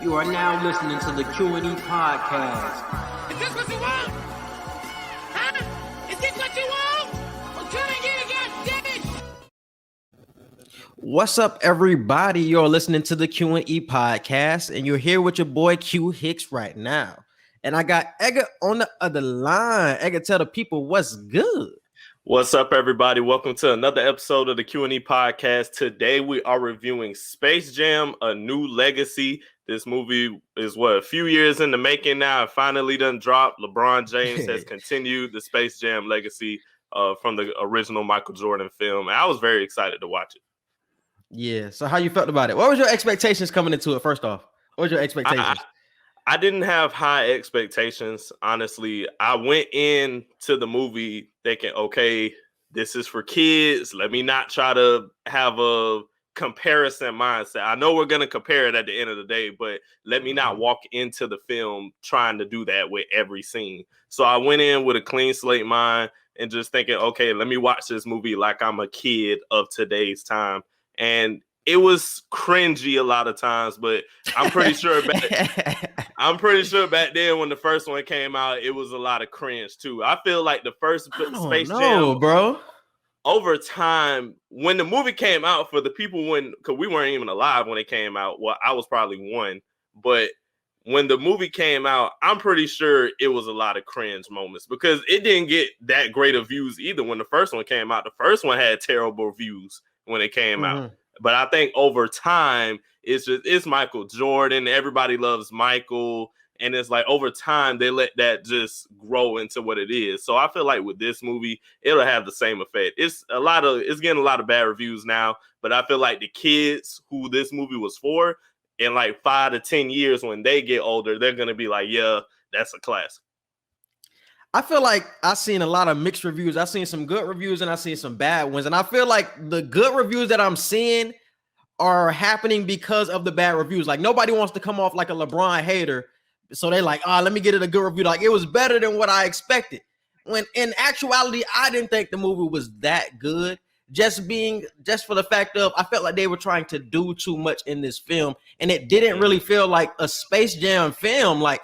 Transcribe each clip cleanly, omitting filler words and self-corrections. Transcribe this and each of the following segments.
You are now listening to the Q&E Podcast. Is this what you want? Huh? Is this what you want? I'm trying to get it, God damn it! What's up, everybody? You're listening to the Q&E Podcast, and you're here with your boy Q Hicks right now. And I got Edgar on the other line. Edgar, tell the people what's good. What's up, everybody? Welcome to another episode of the Q&E Podcast. Today, we are reviewing Space Jam: A New Legacy. This movie is, a few years in the making now. It finally done dropped. LeBron James has continued the Space Jam legacy from the original Michael Jordan film. And I was very excited to watch it. Yeah, so how you felt about it? What was your expectations coming into it, first off? What was your expectations? I didn't have high expectations, honestly. I went into the movie thinking, okay, this is for kids. Let me not try to have a comparison mindset. I know we're going to compare it at the end of the day, but let me not walk into the film trying to do that with every scene. So I went in with a clean slate mind and just thinking, okay, let me watch this movie like I'm a kid of today's time. And it was cringy a lot of times, but I'm pretty sure back then when the first one came out, it was a lot of cringe too. I feel like the first Space Jam, bro. Over time, when the movie came out, for the people because we weren't even alive when it came out. Well, I was probably one, but when the movie came out, I'm pretty sure it was a lot of cringe moments because it didn't get that great of views either. When the first one came out, the first one had terrible views when it came out. But I think over time, it's Michael Jordan. Everybody loves Michael. And it's like over time, they let that just grow into what it is. So I feel like with this movie, it'll have the same effect. It's getting a lot of bad reviews now, but I feel like the kids who this movie was for, in like 5 to 10 years when they get older, they're going to be like, yeah, that's a classic. I feel like I've seen a lot of mixed reviews. I've seen some good reviews and I've seen some bad ones. And I feel like the good reviews that I'm seeing are happening because of the bad reviews. Like nobody wants to come off like a LeBron hater. So they're like, let me get it a good review. Like it was better than what I expected. When in actuality, I didn't think the movie was that good. Just for the fact of, I felt like they were trying to do too much in this film. And it didn't really feel like a Space Jam film. Like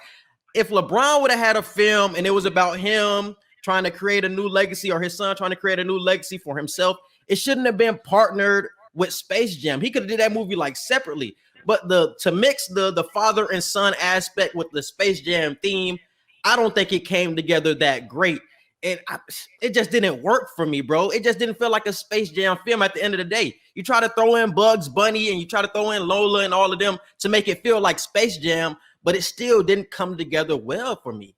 if LeBron would have had a film and it was about him trying to create a new legacy or his son trying to create a new legacy for himself, it shouldn't have been partnered with Space Jam. He could have did that movie like separately. But to mix the father and son aspect with the Space Jam theme, I don't think it came together that great. And it just didn't work for me, bro. It just didn't feel like a Space Jam film at the end of the day. You try to throw in Bugs Bunny and you try to throw in Lola and all of them to make it feel like Space Jam, but it still didn't come together well for me.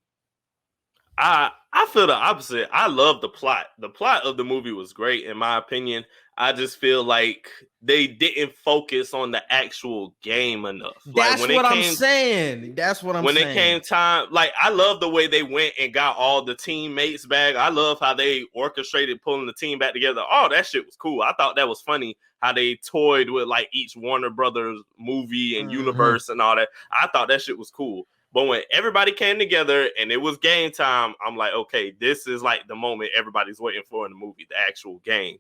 I feel the opposite. I love the plot. The plot of the movie was great, in my opinion. I just feel like they didn't focus on the actual game enough. That's what I'm saying. When it came time, like I love the way they went and got all the teammates back. I love how they orchestrated pulling the team back together. Oh, that shit was cool. I thought that was funny how they toyed with like each Warner Brothers movie and universe and all that. I thought that shit was cool. But when everybody came together and it was game time, I'm like, okay, this is like the moment everybody's waiting for in the movie, the actual game.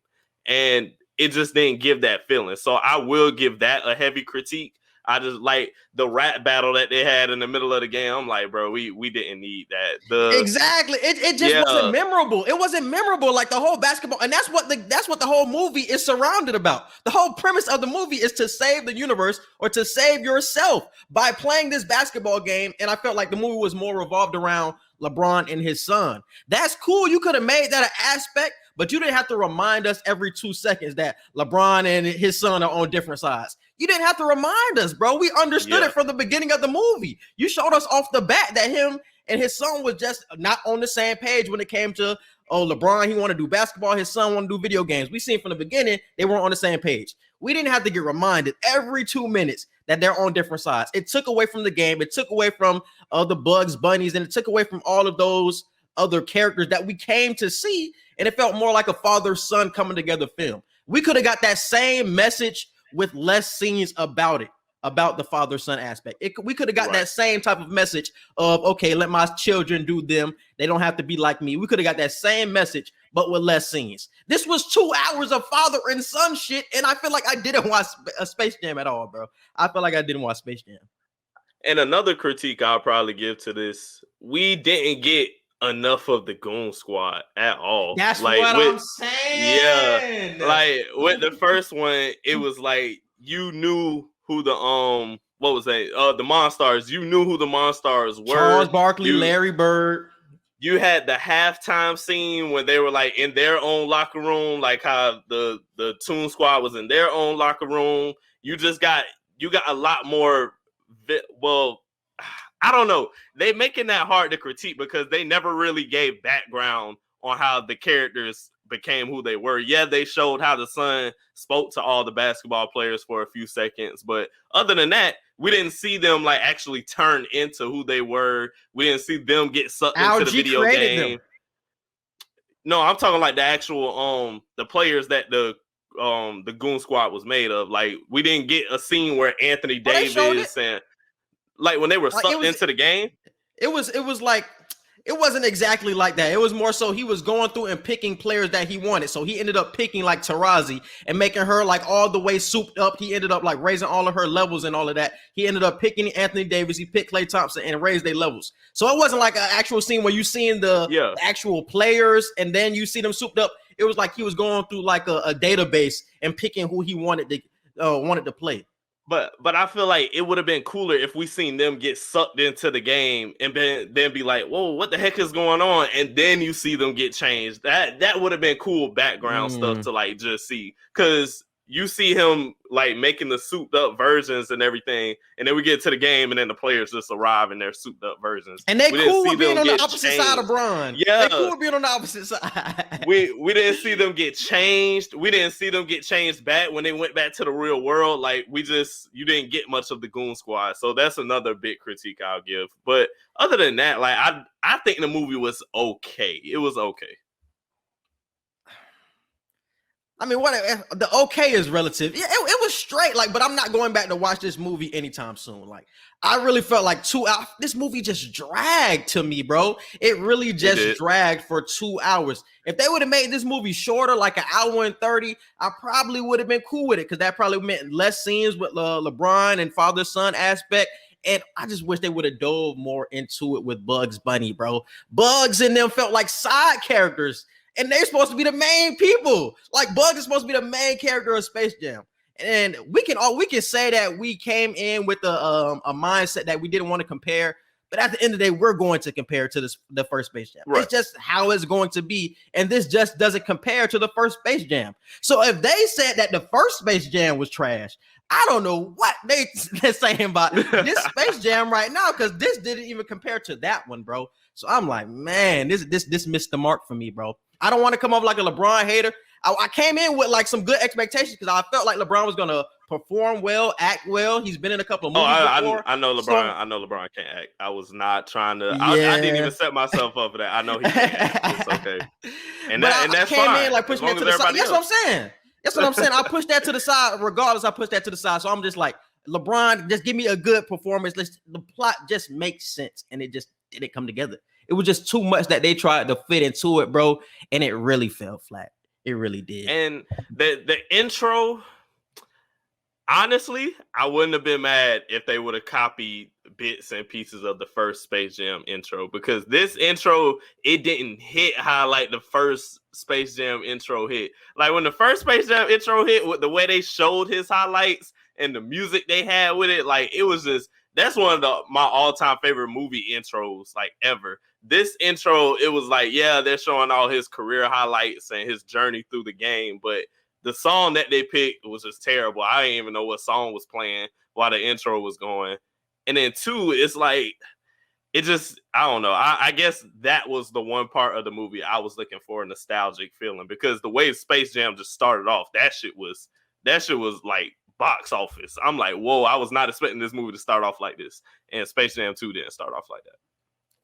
And it just didn't give that feeling. So I will give that a heavy critique. I just like the rap battle that they had in the middle of the game. I'm like, bro, we didn't need that. Exactly. It just wasn't memorable. It wasn't memorable like the whole basketball. And that's what the whole movie is surrounded about. The whole premise of the movie is to save the universe or to save yourself by playing this basketball game. And I felt like the movie was more revolved around LeBron and his son. That's cool. You could have made that an aspect, but you didn't have to remind us every 2 seconds that LeBron and his son are on different sides. You didn't have to remind us, bro. We understood it from the beginning of the movie. You showed us off the bat that him and his son was just not on the same page when it came to, LeBron, he want to do basketball. His son want to do video games. We seen from the beginning, they weren't on the same page. We didn't have to get reminded every 2 minutes that they're on different sides. It took away from the game. It took away from the Bugs Bunnies, and it took away from all of those other characters that we came to see, and it felt more like a father-son coming together film. We could have got that same message with less scenes about it, about the father-son aspect. We could have got that same type of message of, okay, let my children do them. They don't have to be like me. We could have got that same message, but with less scenes. This was 2 hours of father and son shit, and I feel like I didn't watch a Space Jam at all, bro. I feel like I didn't watch Space Jam. And another critique I'll probably give to this, we didn't get enough of the Goon Squad at all. That's like what with I'm saying. like with the first one, it was like you knew who the what was that? The Monstars. You knew who the Monstars were. Charles Barkley, Larry Bird. You had the halftime scene when they were like in their own locker room, like how the Toon Squad was in their own locker room. You got a lot more. Well, I don't know. They making that hard to critique because they never really gave background on how the characters became who they were. Yeah, they showed how the son spoke to all the basketball players for a few seconds, but other than that, we didn't see them like actually turn into who they were. We didn't see them get sucked into the video game. Them. No, I'm talking like the actual the players that the Goon Squad was made of. Like we didn't get a scene where Anthony Davis and like when they were sucked into the game. It was like it wasn't exactly like that. It was more so he was going through and picking players that he wanted. So he ended up picking like Tarazi and making her like all the way souped up. He ended up like raising all of her levels and all of that. He ended up picking Anthony Davis. He picked Klay Thompson and raised their levels. So it wasn't like an actual scene where you seeing the actual players and then you see them souped up. It was like he was going through like a database and picking who he wanted to play. But I feel like it would have been cooler if we seen them get sucked into the game and then be like, whoa, what the heck is going on? And then you see them get changed. That would have been cool background stuff to like just see. Because you see him like making the souped up versions and everything, and then we get to the game, and then the players just arrive in their souped up versions. And they cool with being on the opposite side of Bron. Yeah, they cool with being on the opposite side. We didn't see them get changed. We didn't see them get changed back when they went back to the real world. Like you didn't get much of the Goon Squad. So that's another big critique I'll give. But other than that, like I think the movie was okay. It was okay. I mean, what the okay is relative. Yeah, it was straight. Like, but I'm not going back to watch this movie anytime soon. Like, I really felt like 2 hours. This movie just dragged to me, bro. It really just dragged for 2 hours. If they would have made this movie shorter, like an hour and 30, I probably would have been cool with it because that probably meant less scenes with LeBron and father-son aspect. And I just wish they would have dove more into it with Bugs Bunny, bro. Bugs and them felt like side characters. And they're supposed to be the main people. Like Bugs is supposed to be the main character of Space Jam. And we can say that we came in with a mindset that we didn't want to compare. But at the end of the day, we're going to compare to the first Space Jam. Right. It's just how it's going to be. And this just doesn't compare to the first Space Jam. So if they said that the first Space Jam was trash, I don't know what they're saying about this Space Jam right now, because this didn't even compare to that one, bro. So I'm like, man, this missed the mark for me, bro. I don't want to come off like a LeBron hater. I came in with like some good expectations because I felt like LeBron was gonna perform well, act well. He's been in a couple of movies before. I know LeBron. I know LeBron can't act. I was not trying to. I didn't even set myself up for that. I know he can't act. It's okay. And that's fine. In, like, pushing that to the side. That's what I'm saying. That's what I'm saying. I push that to the side. Regardless, I push that to the side. So I'm just like, LeBron, just give me a good performance. The plot just makes sense, and it just didn't come together. It was just too much that they tried to fit into it, bro, and it really fell flat. It really did. And the intro, honestly, I wouldn't have been mad if they would have copied bits and pieces of the first Space Jam intro, because this intro, it didn't hit how like the first Space Jam intro hit. Like when the first Space Jam intro hit, with the way they showed his highlights and the music they had with it, like it was just, that's one of my all-time favorite movie intros like ever. This intro, it was like, yeah, they're showing all his career highlights and his journey through the game, but the song that they picked was just terrible. I didn't even know what song was playing while the intro was going. And then two, it's like, it just, I don't know. I guess that was the one part of the movie I was looking for a nostalgic feeling, because the way Space Jam just started off, that shit was like box office. I'm like, whoa, I was not expecting this movie to start off like this. And Space Jam 2 didn't start off like that.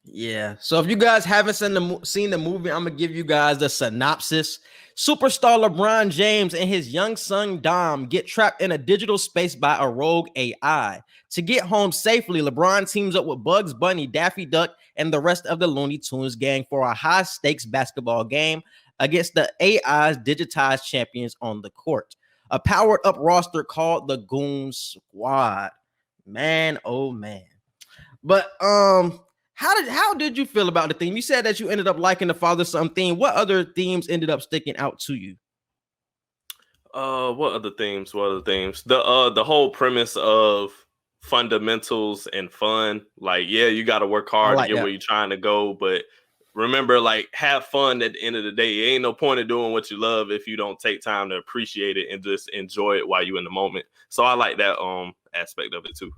Yeah. So if you guys haven't seen the movie, I'm going to give you guys the synopsis. Superstar LeBron James and his young son Dom get trapped in a digital space by a rogue AI. To get home safely, LeBron teams up with Bugs Bunny, Daffy Duck, and the rest of the Looney Tunes gang for a high-stakes basketball game against the AI's digitized champions on the court. A powered-up roster called the Goon Squad. Man, oh man. But how did you feel about the theme? You said that you ended up liking the father-son theme. What other themes ended up sticking out to you? What other themes? What other themes? The whole premise of fundamentals and fun. Like, yeah, you got to work hard to get where you're trying to go, but remember, like, have fun at the end of the day. It ain't no point of doing what you love if you don't take time to appreciate it and just enjoy it while you're in the moment. So I like that aspect of it too.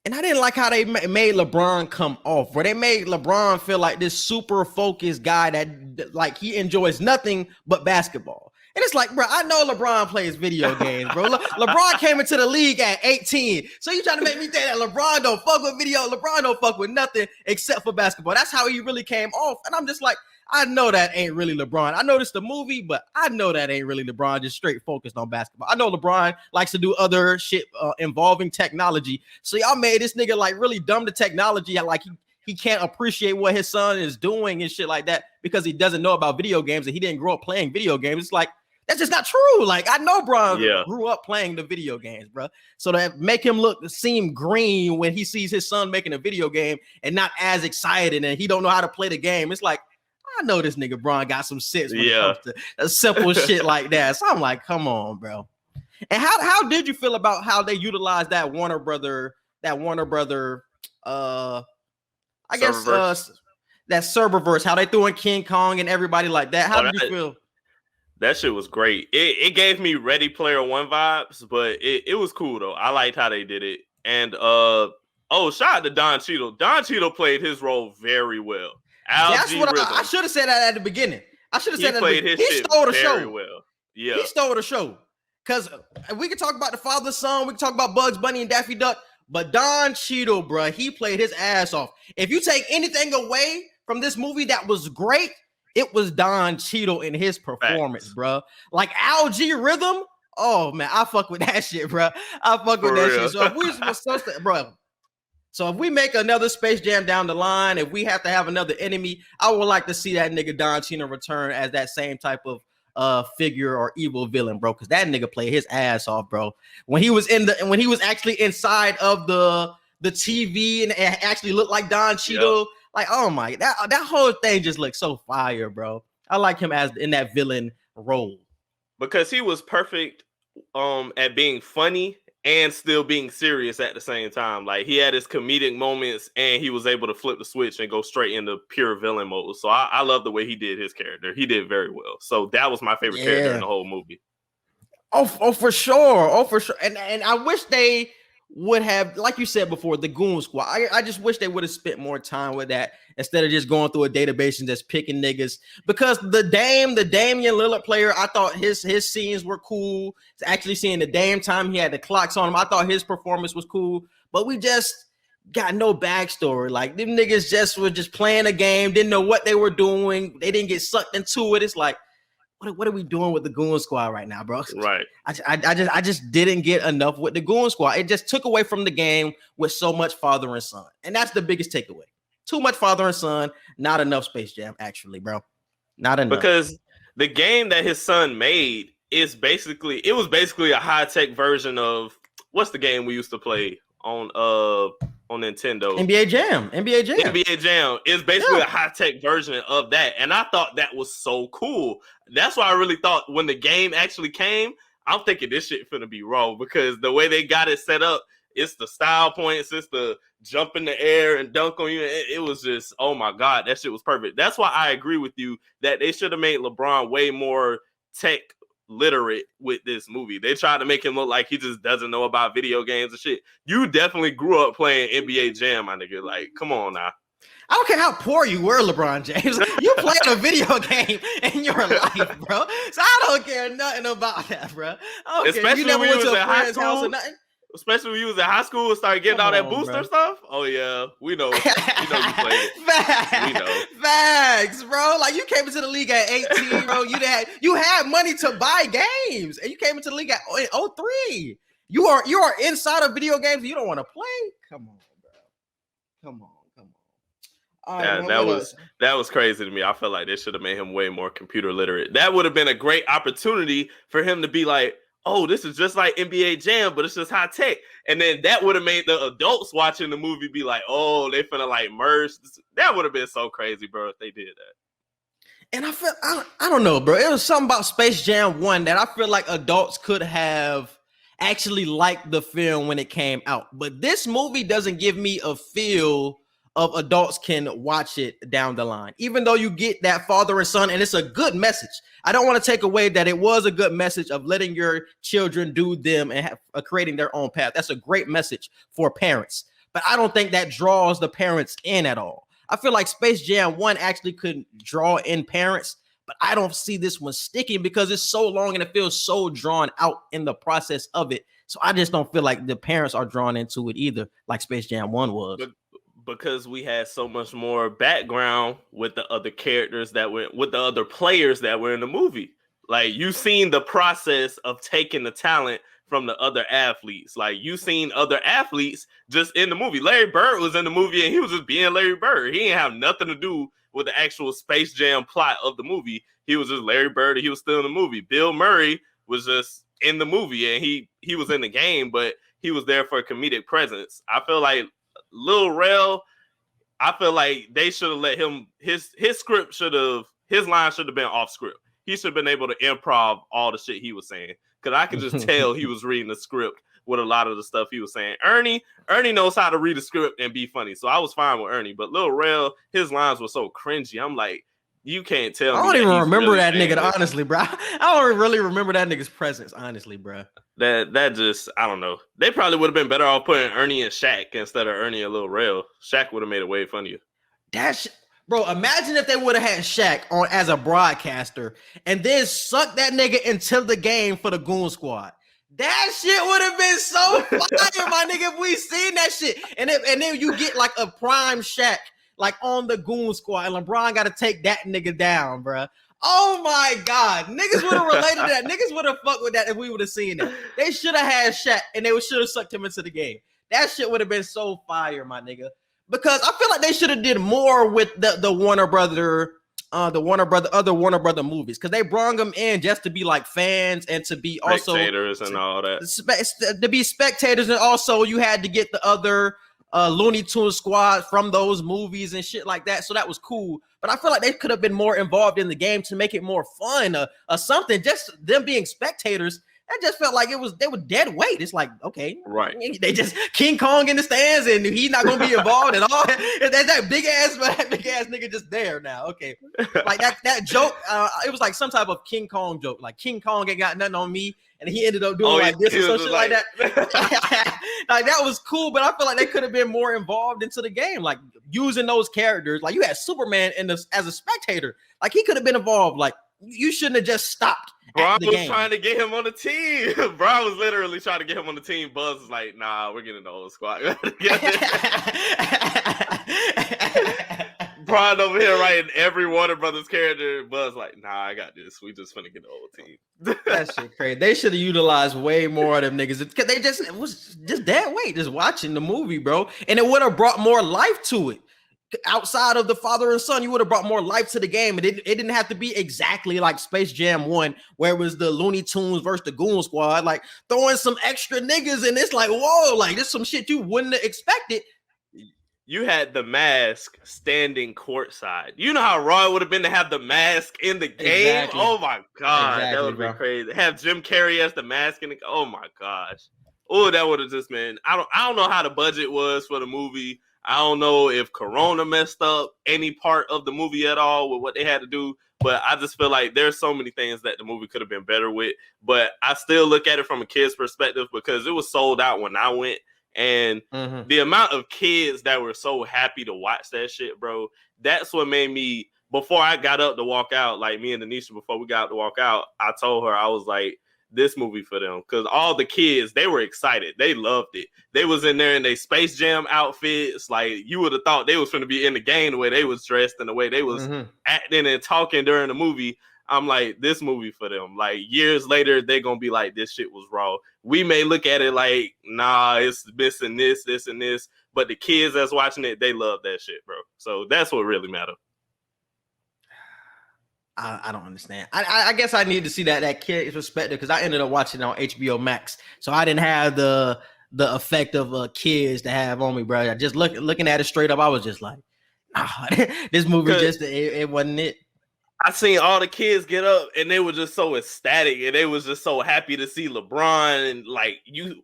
And I didn't like how they made LeBron come off, where they made LeBron feel like this super focused guy that like he enjoys nothing but basketball. And it's like, bro, I know LeBron plays video games, bro. LeBron came into the league at 18. So you trying to make me think that LeBron don't fuck with video? LeBron don't fuck with nothing except for basketball. That's how he really came off. And I'm just like, I know that ain't really LeBron. I noticed the movie, but I know that ain't really LeBron, just straight focused on basketball. I know LeBron likes to do other shit involving technology. So y'all made this nigga like really dumb to technology. Like he can't appreciate what his son is doing and shit like that because he doesn't know about video games and he didn't grow up playing video games. It's like, that's just not true. Like, I know Bron grew up playing the video games, bro. So to make him seem green when he sees his son making a video game and not as excited and he don't know how to play the game. It's like, I know this nigga Bron got some sense when it comes to a simple shit like that. So I'm like, come on, bro. And how did you feel about how they utilized that Warner Brother, that serververse, how they threw in King Kong and everybody like that? How did you feel? That shit was great. It gave me Ready Player One vibes, but it was cool though. I liked how they did it. And shout out to Don Cheadle. Don Cheadle played his role very well. That's what I should have said that at the beginning. I should have said that. He stole the show. Well. Yeah, he stole the show. Because we can talk about the father-son, we can talk about Bugs Bunny and Daffy Duck, but Don Cheadle, bro, he played his ass off. If you take anything away from this movie that was great, it was Don Cheadle in his performance, bro. Like Algae Rhythm. Oh man, I fuck with that shit, bro. I fuck with that shit. So if we so if we make another Space Jam down the line, if we have to have another enemy, I would like to see that nigga Don Cheadle return as that same type of figure or evil villain, bro. Because that nigga played his ass off, bro. When he was actually inside of the TV and it actually looked like Don Cheadle. Yep. Like, oh my, that whole thing just looks so fire, bro. I like him as in that villain role. Because he was perfect at being funny and still being serious at the same time. Like, he had his comedic moments and he was able to flip the switch and go straight into pure villain mode. So I love the way he did his character. He did very well. So that was my favorite character in the whole movie. Oh, for sure. Oh, for sure. And I wish they would have, like you said before, the Goon Squad. I just wish they would have spent more time with that instead of just going through a database and just picking niggas. Because the Damian Lillard player, I thought his scenes were cool. Actually seeing the Dame time he had the clocks on him, I thought his performance was cool. But we just got no backstory. Like, them niggas were just playing a game, didn't know what they were doing. They didn't get sucked into it. It's like, what are we doing with the Goon Squad right now, bro? Right. I just didn't get enough with the Goon Squad. It just took away from the game with so much father and son. And that's the biggest takeaway. Too much father and son, not enough Space Jam, actually, bro. Not enough. Because the game that his son made was basically a high-tech version of what's the game we used to play on Nintendo? NBA Jam. NBA Jam is basically a high-tech version of that. And I thought that was so cool. That's why I really thought when the game actually came, I'm thinking this shit finna be raw because the way they got it set up, it's the style points, it's the jump in the air and dunk on you. It was just, oh my God, that shit was perfect. That's why I agree with you that they should have made LeBron way more tech literate with this movie. They tried to make him look like he just doesn't know about video games and shit. You definitely grew up playing NBA Jam, my nigga. Like, come on now. I don't care how poor you were, LeBron James. You played a video game in your life, bro. So I don't care nothing about that, bro. Especially when you was in high school. Especially when you was in high school and started getting all that booster stuff. Oh yeah, we know. We know you played it. Facts. We know. Facts, bro. Like you came into the league at 18, bro. You had money to buy games, and you came into the league at 03. You are inside of video games. You don't want to play. Come on, bro. Come on. That was crazy to me. I felt like they should have made him way more computer literate. That would have been a great opportunity for him to be like, oh, this is just like NBA Jam, but it's just high tech. And then that would have made the adults watching the movie be like, oh, they finna like merge. That would have been so crazy, bro, if they did that. And I don't know, bro. It was something about Space Jam 1 that I feel like adults could have actually liked the film when it came out. But this movie doesn't give me a feel of adults can watch it down the line, even though you get that father and son, and it's a good message. I don't want to take away that it was a good message of letting your children do them and creating their own path. That's a great message for parents, but I don't think that draws the parents in at all. I feel like Space Jam 1 actually could draw in parents, but I don't see this one sticking because it's so long and it feels so drawn out in the process of it. So I just don't feel like the parents are drawn into it either, like Space Jam 1 was. Because we had so much more background with the other characters that were with the other players that were in the movie. Like you seen the process of taking the talent from the other athletes. Like you seen other athletes just in the movie. Larry Bird was in the movie and he was just being Larry Bird. He didn't have nothing to do with the actual Space Jam plot of the movie. He was just Larry Bird and he was still in the movie. Bill Murray was just in the movie and he was in the game, but he was there for a comedic presence. I feel like Lil Rel, I feel like they should have let him, his line should have been off script. He should have been able to improv all the shit he was saying. Because I could just tell he was reading the script with a lot of the stuff he was saying. Ernie knows how to read a script and be funny. So I was fine with Ernie. But Lil Rel, his lines were so cringy. I'm like, you can't tell me. I don't even remember that nigga, honestly, bro. I don't really remember that nigga's presence, honestly, bro. That just, I don't know. They probably would have been better off putting Ernie and Shaq instead of Ernie and Lil Rel. Shaq would have made it way funnier. Bro, imagine if they would have had Shaq on as a broadcaster and then suck that nigga into the game for the Goon Squad. That shit would have been so fire, my nigga, if we seen that shit. And then you get like a prime Shaq like on the Goon Squad, and LeBron got to take that nigga down, bro. Oh my God. Niggas would have related to that. Niggas would have fucked with that if we would have seen it. They should have had Shaq and they should have sucked him into the game. That shit would have been so fire, my nigga. Because I feel like they should have did more with the Warner Brother, other Warner Brother movies. Because they brought them in just to be like fans and to be also spectators and all that. To be spectators, and also you had to get the other Looney Tunes squad from those movies and shit like that. So that was cool. But I feel like they could have been more involved in the game to make it more fun or something. Just them being spectators. That just felt like they were dead weight. It's like, okay, right. They just King Kong in the stands and he's not gonna be involved at all. That's that big ass nigga just there now. Okay. Like that joke, it was like some type of King Kong joke. Like King Kong ain't got nothing on me. And he ended up doing like this or some shit like that. Like that was cool, but I feel like they could have been more involved into the game, like using those characters. Like you had Superman as a spectator, like he could have been involved. Like you shouldn't have just stopped. Bron was trying to get him on the team. Bron was literally trying to get him on the team. Buzz was like, nah, we're getting the whole squad. Bron over here writing every Warner Brothers character. Buzz like, nah, I got this. We just finna get the whole team. That shit crazy. They should have utilized way more of them niggas. Because it was just dead weight just watching the movie, bro. And it would have brought more life to it. Outside of the father and son, you would have brought more life to the game. And it didn't have to be exactly like Space Jam 1, where it was the Looney Tunes versus the Goon Squad, like throwing some extra niggas and it's like, whoa, like this some shit you wouldn't have expected. You had the Mask standing courtside. You know how raw it would have been to have the Mask in the game? Exactly. Oh my God, exactly, that would have been crazy. Have Jim Carrey as the Mask in the oh my gosh. Oh, that would have just been, I don't know how the budget was for the movie. I don't know if Corona messed up any part of the movie at all with what they had to do, but I just feel like there's so many things that the movie could have been better with. But I still look at it from a kid's perspective because it was sold out when I went. And the amount of kids that were so happy to watch that shit, bro, that's what made me, before I got up to walk out, like me and Denisha, before we got up to walk out, I told her, I was like, this movie for them, because all the kids, they were excited. They loved it. They was in there in their Space Jam outfits. Like you would have thought they was going to be in the game the way they was dressed and the way they was acting and talking during the movie. I'm like, this movie for them. Like years later, they're going to be like, this shit was raw. We may look at it like, nah, it's missing this, and this. But the kids that's watching it, they love that shit, bro. So that's what really matters. I don't understand. I guess I need to see that kid's perspective because I ended up watching it on HBO Max, so I didn't have the effect of kids to have on me, bro. I just looking at it straight up, I was just like, nah, this movie just it wasn't it. I seen all the kids get up and they were just so ecstatic and they was just so happy to see LeBron and like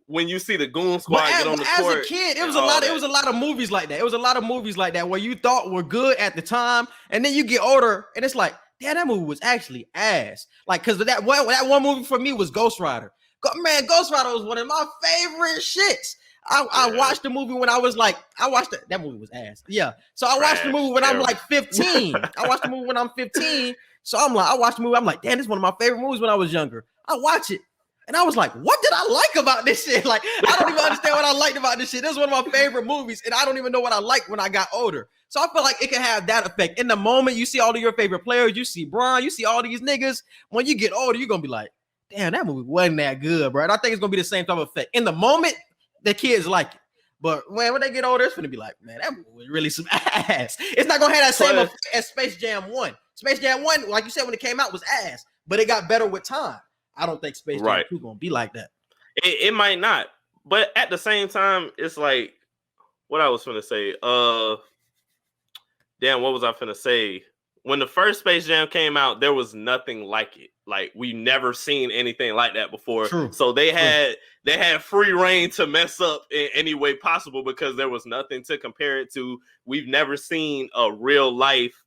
when you see the Goon Squad get on the court. As a kid, it was a lot. It was a lot of movies like that. It was a lot of movies like that where you thought were good at the time, and then you get older and it's like, damn, that movie was actually ass. Like, because that one movie for me was Ghost Rider. Man, Ghost Rider was one of my favorite shits. I watched the movie when I was like, that movie was ass. Yeah. So I watched the movie when I'm like 15. I watched the movie when I'm 15. So I watched the movie. I'm like, damn, this is one of my favorite movies when I was younger. I watch it. And I was like, what did I like about this shit? Like, I don't even understand what I liked about this shit. This is one of my favorite movies. And I don't even know what I liked when I got older. So I feel like it can have that effect. In the moment, you see all of your favorite players. You see Bron. You see all these niggas. When you get older, you're going to be like, damn, that movie wasn't that good, bro. And I think it's going to be the same type of effect. In the moment, the kids like it. But when they get older, it's going to be like, man, that movie was really some ass. It's not going to have that same effect as Space Jam 1. Space Jam 1, like you said, when it came out, was ass. But it got better with time. I don't think Space Jam 2 going to be like that. It might not. But at the same time, it's like, what I was going to say. Damn, what was I finna say? When the first Space Jam came out, there was nothing like it. Like, we've never seen anything like that before. True. So they had free reign to mess up in any way possible because there was nothing to compare it to. We've never seen a real life,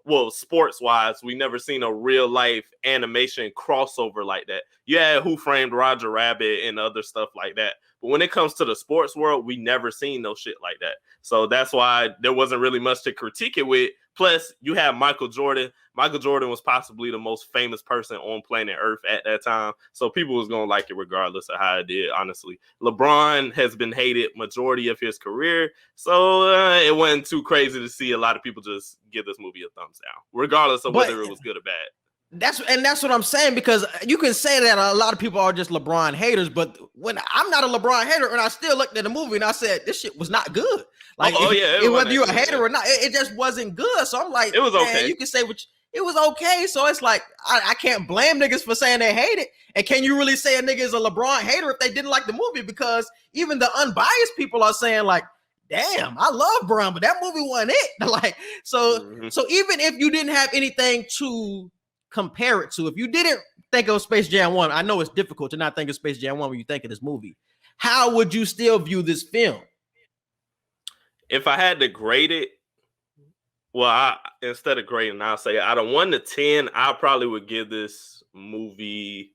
well, sports wise, we never seen a real life animation crossover like that. You had Who Framed Roger Rabbit and other stuff like that. But when it comes to the sports world, we never seen no shit like that. So that's why there wasn't really much to critique it with. Plus, you have Michael Jordan. Michael Jordan was possibly the most famous person on planet Earth at that time. So people was going to like it regardless of how it did, honestly. LeBron has been hated majority of his career. So it wasn't too crazy to see a lot of people just give this movie a thumbs down, regardless of whether it was good or bad. That's what I'm saying, because you can say that a lot of people are just LeBron haters, but when I'm not a LeBron hater, and I still looked at the movie and I said this shit was not good. Like, whether you're a hater or not, it just wasn't good. So I'm like, it was okay. You can say it was okay. So it's like I can't blame niggas for saying they hate it. And can you really say a nigga is a LeBron hater if they didn't like the movie? Because even the unbiased people are saying like, damn, I love Bron, but that movie wasn't it. Like, so even if you didn't have anything to compare it to, if you didn't think of Space Jam 1, I know it's difficult to not think of Space Jam 1 when you think of this movie. How would you still view this film? If I had to grade it, well, instead of grading, I'll say out of 1 to 10, I probably would give this movie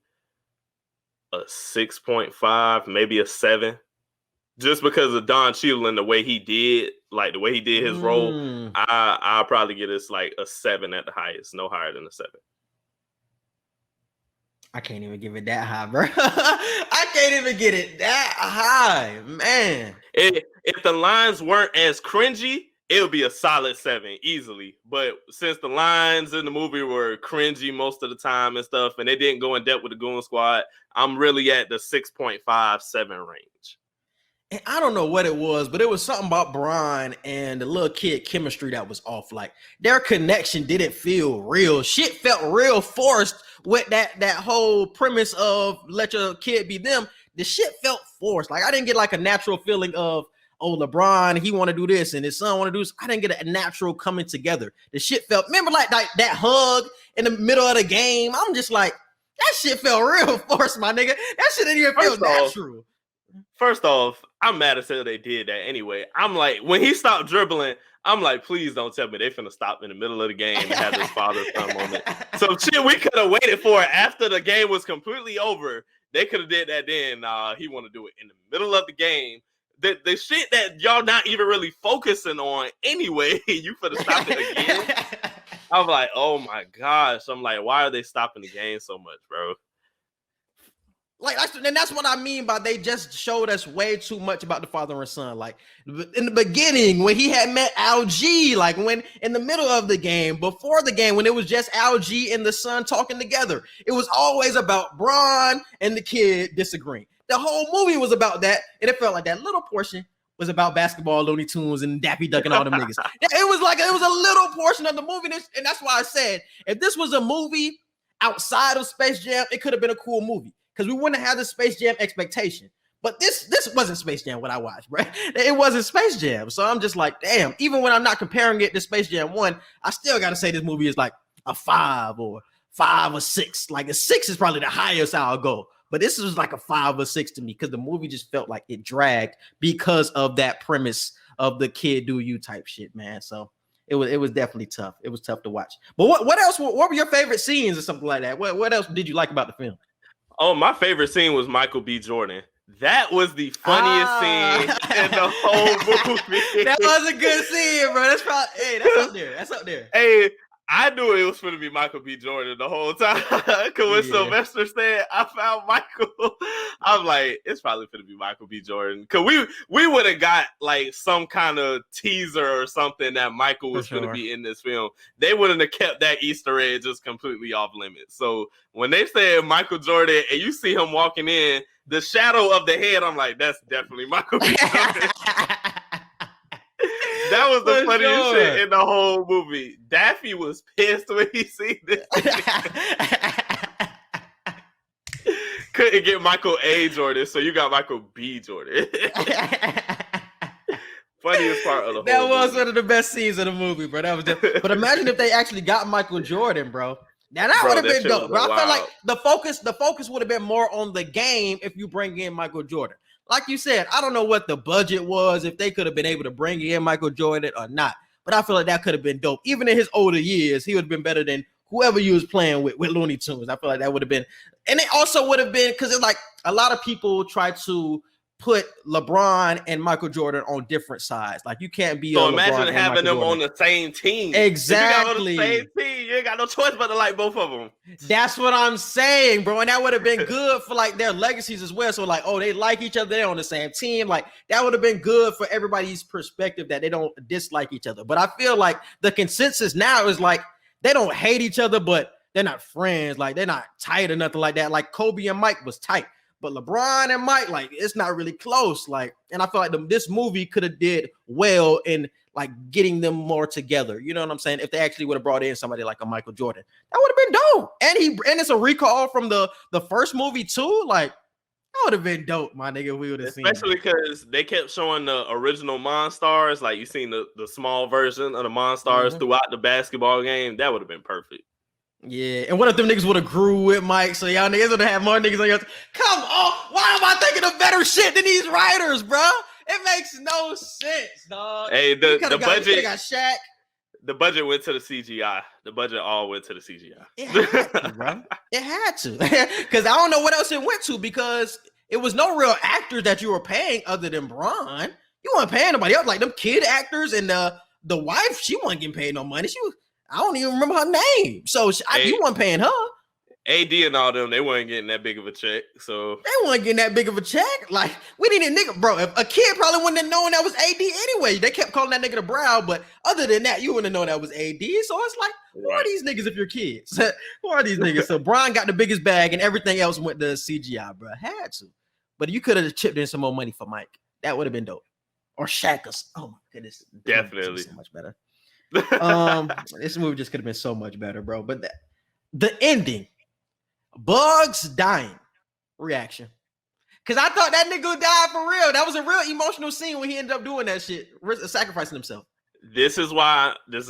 a 6.5, maybe a 7. Just because of Don Cheadle and the way he did, his role, I'll probably give this like a 7 at the highest, no higher than a 7. I can't even give it that high, bro. I can't even get it that high, man. If the lines weren't as cringy, it would be a solid 7 easily. But since the lines in the movie were cringy most of the time and stuff, and they didn't go in depth with the Goon Squad, I'm really at the 6.5, 7 range. And I don't know what it was, but it was something about Bron and the little kid chemistry that was off. Like, their connection didn't feel real. Shit felt real forced with that whole premise of let your kid be them. The shit felt forced. Like, I didn't get like a natural feeling of, oh, LeBron, he want to do this and his son want to do this. I didn't get a natural coming together. The shit felt, remember like that hug in the middle of the game? I'm just like, that shit felt real forced, my nigga. That shit didn't even feel natural. First off, I'm mad as hell they did that anyway. I'm like, when he stopped dribbling, I'm like, please don't tell me they finna stop in the middle of the game and have this father-son moment. So shit, we could have waited for it after the game was completely over. They could have did that then. He want to do it in the middle of the game. The shit that y'all not even really focusing on anyway, you finna stop it again. I'm like, oh my gosh. I'm like, why are they stopping the game so much, bro? Like, that's what I mean by they just showed us way too much about the father and son. Like, in the beginning, when he had met Al G, like when in the middle of the game, before the game, when it was just Al G and the son talking together, it was always about Bron and the kid disagreeing. The whole movie was about that, and it felt like that little portion was about basketball, Looney Tunes, and Daffy Duck and all them niggas. It was a little portion of the movie, and that's why I said if this was a movie outside of Space Jam, it could have been a cool movie because we wouldn't have had the Space Jam expectation. But this wasn't Space Jam what I watched, right? It wasn't Space Jam, so I'm just like, damn. Even when I'm not comparing it to Space Jam 1, I still got to say this movie is like a 5 or 6. Like a 6 is probably the highest I'll go. But this was like a 5 or 6 to me because the movie just felt like it dragged because of that premise of the kid do you type shit, man. So it was definitely tough. It was tough to watch. But what else? What were your favorite scenes or something like that? What else did you like about the film? Oh, my favorite scene was Michael B. Jordan. That was the funniest scene in the whole movie. That was a good scene, bro. That's that's up there. Hey, I knew it was going to be Michael B. Jordan the whole time. Because when Sylvester said, I found Michael, I'm like, it's probably going to be Michael B. Jordan. Because we would have got like some kind of teaser or something that Michael was going to be in this film. They wouldn't have kept that Easter egg just completely off limits. So when they said Michael Jordan and you see him walking in, the shadow of the head, I'm like, that's definitely Michael B. Jordan. That was the funniest shit in the whole movie. Daffy was pissed when he seen this. Couldn't get Michael A. Jordan, so you got Michael B. Jordan. Funniest part of the whole That was movie. one of the best scenes of the movie, bro. But imagine if they actually got Michael Jordan, bro. Now that would have been dope, bro. I felt like the focus would have been more on the game if you bring in Michael Jordan. Like you said, I don't know what the budget was, if they could have been able to bring in Michael Jordan or not. But I feel like that could have been dope. Even in his older years, he would have been better than whoever you was playing with Looney Tunes. I feel like that would have been. And it also would have been, because it's like a lot of people try to put LeBron and Michael Jordan on different sides. Like you can't be. So imagine having them on the same team. Exactly. If you got on the same team, you ain't got no choice but to like both of them. That's what I'm saying, bro. And that would have been good for like their legacies as well. So like, oh, they like each other. They're on the same team. Like that would have been good for everybody's perspective that they don't dislike each other. But I feel like the consensus now is like they don't hate each other, but they're not friends. Like they're not tight or nothing like that. Like Kobe and Mike was tight. But LeBron and Mike, like, it's not really close. Like, and I feel like this movie could have did well in like getting them more together. You know what I'm saying? If they actually would have brought in somebody like a Michael Jordan, that would have been dope. And it's a recall from the first movie too. Like, that would have been dope, my nigga. We would have seen, especially because they kept showing the original Monstars. Like you seen the small version of the Monstars throughout the basketball game. That would have been perfect. Yeah, and what if them niggas would have grew with Mike? So y'all niggas would have had more niggas on your. Come on, why am I thinking of better shit than these writers, bro? It makes no sense, dog. Hey, the budget got Shaq. The budget went to the CGI. The budget all went to the CGI. It had to, bro. It had to, because I don't know what else it went to, because it was no real actors that you were paying other than Bron. You weren't paying nobody else, like them kid actors, and the wife. She wasn't getting paid no money. I don't even remember her name. So you weren't paying her. AD and all them, they weren't getting that big of a check. So they weren't getting that big of a check. Like, we needed nigga, bro. If a kid probably wouldn't have known that was AD anyway. They kept calling that nigga the Brow, but other than that, you wouldn't have known that was AD. So it's like, who are these niggas if you're kids? Who are these niggas? So Bron got the biggest bag and everything else went to CGI, bro. Had to. But you could have chipped in some more money for Mike. That would have been dope. Or Shaq. Oh my goodness. Definitely. So much better. This movie just could have been so much better, bro. But the ending, Bugs dying reaction, because I thought that nigga died for real. That was a real emotional scene when he ended up doing that shit, sacrificing himself. This is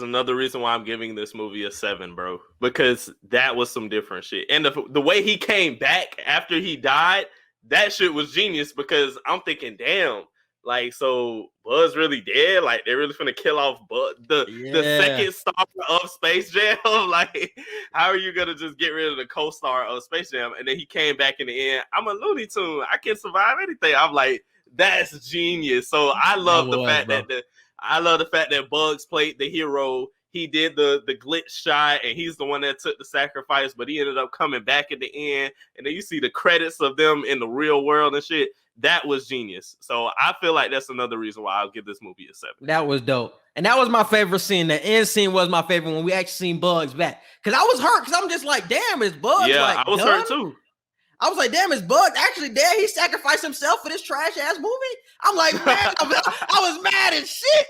another reason why I'm giving this movie a 7, bro, because that was some different shit. And the way he came back after he died, that shit was genius, because I'm thinking, damn, like, so Buzz really dead? Like, they really finna kill off Buzz, the second star of Space Jam? Like, how are you gonna just get rid of the co-star of Space Jam? And then he came back in the end. I'm a Looney Tune. I can survive anything. I'm like, that's genius. So I love the fact that Bugs played the hero. He did the glitch shot, and he's the one that took the sacrifice, but he ended up coming back at the end. And then you see the credits of them in the real world and shit. That was genius. So I feel like that's another reason why I'll give this movie a 7. That was dope. And that was my favorite scene. The end scene was my favorite when we actually seen Bugs back. Because I was hurt, because I'm just like, damn, is Bugs I like was done? hurt too. I was like, damn, is Bugs actually dead? He sacrificed himself for this trash ass movie. I'm like, man, I was mad as shit.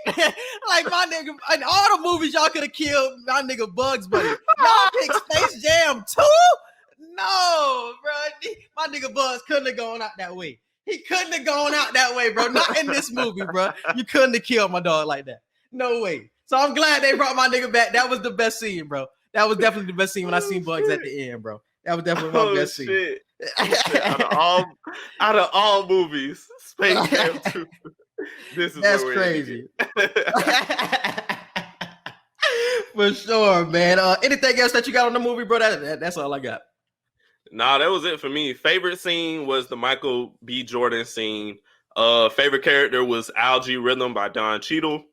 Like my nigga, in all the movies y'all could have killed my nigga Bugs Bunny. Y'all picked Space Jam 2? No, bro. My nigga Bugs couldn't have gone out that way. He couldn't have gone out that way, bro. Not in this movie, bro. You couldn't have killed my dog like that. No way. So I'm glad they brought my nigga back. That was the best scene, bro. That was definitely the best scene when I seen Bugs at the end, bro. That was definitely my best scene. Out of all movies, Space Jam 2. That's crazy. For sure, man. Anything else that you got on the movie, bro? That's all I got. Nah, that was it for me. Favorite scene was the Michael B. Jordan scene. Favorite character was Algae Rhythm by Don Cheadle.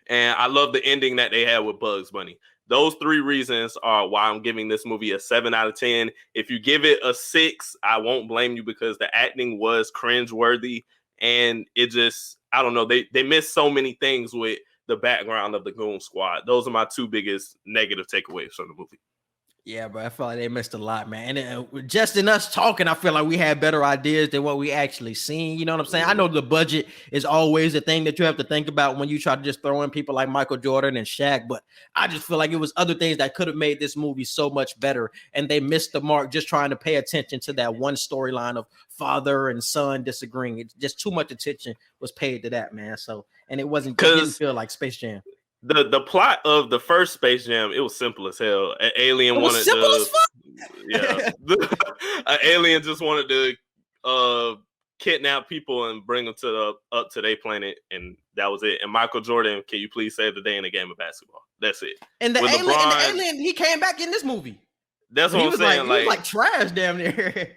And I love the ending that they had with Bugs Bunny. Those 3 reasons are why I'm giving this movie a 7 out of 10. If you give it a 6, I won't blame you because the acting was cringeworthy. And it just, I don't know, they missed so many things with the background of the Goon Squad. Those are my 2 biggest negative takeaways from the movie. Yeah, bro, I feel like they missed a lot, man. And just in us talking, I feel like we had better ideas than what we actually seen. You know what I'm saying? I know the budget is always the thing that you have to think about when you try to just throw in people like Michael Jordan and Shaq, but I just feel like it was other things that could have made this movie so much better, and they missed the mark just trying to pay attention to that one storyline of father and son disagreeing. It's just too much attention was paid to that, man. So, and it didn't feel like Space Jam. The plot of the first Space Jam, it was simple as hell. An alien wanted to, an alien just wanted to kidnap people and bring them up to their planet, and that was it. And Michael Jordan, can you please save the day in a game of basketball? That's it. And the alien, he came back in this movie. That's what I'm saying. He was like trash damn near.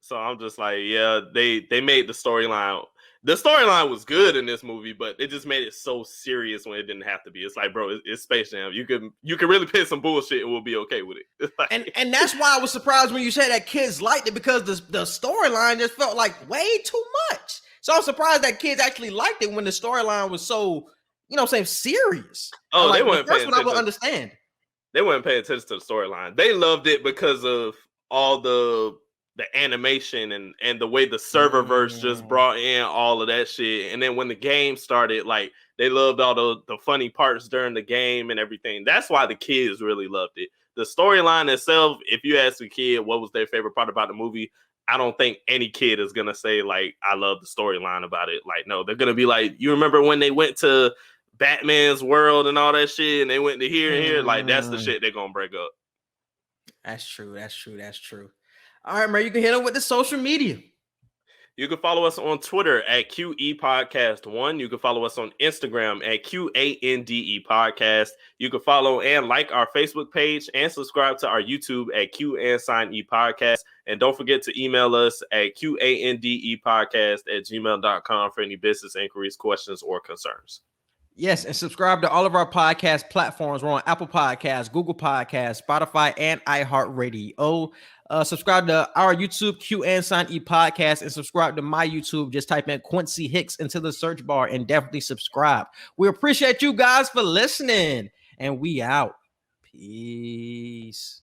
So I'm just like, yeah, they made the storyline. The storyline was good in this movie, but it just made it so serious when it didn't have to be. It's like, bro, it's Space Jam. You can really pick some bullshit and we'll be okay with it. and that's why I was surprised when you said that kids liked it, because the storyline just felt like way too much. So I'm surprised that kids actually liked it when the storyline was so, you know what I'm saying, serious. Oh, like, they weren't paying attention. I would understand. They weren't paying attention to the storyline. They loved it because of all the animation and the way the serververse just brought in all of that shit. And then when the game started, like, they loved all the funny parts during the game and everything. That's why the kids really loved it. The storyline itself, if you ask a kid what was their favorite part about the movie, I don't think any kid is going to say, like, I love the storyline about it. Like, no, they're going to be like, you remember when they went to Batman's world and all that shit and they went to here and here? Like, that's the shit they're going to bring up. That's true. All right, man, you can hit them with the social media. You can follow us on Twitter at QE Podcast 1. You can follow us on Instagram at QANDE Podcast. You can follow and like our Facebook page and subscribe to our YouTube at QAnsignE Podcast. And don't forget to email us at QANDEPodcast@gmail.com for any business inquiries, questions, or concerns. Yes, and subscribe to all of our podcast platforms. We're on Apple Podcasts, Google Podcasts, Spotify, and iHeartRadio. Subscribe to our YouTube, Q&E Podcast, and subscribe to my YouTube. Just type in Quincy Hicks into the search bar and definitely subscribe. We appreciate you guys for listening, and we out. Peace.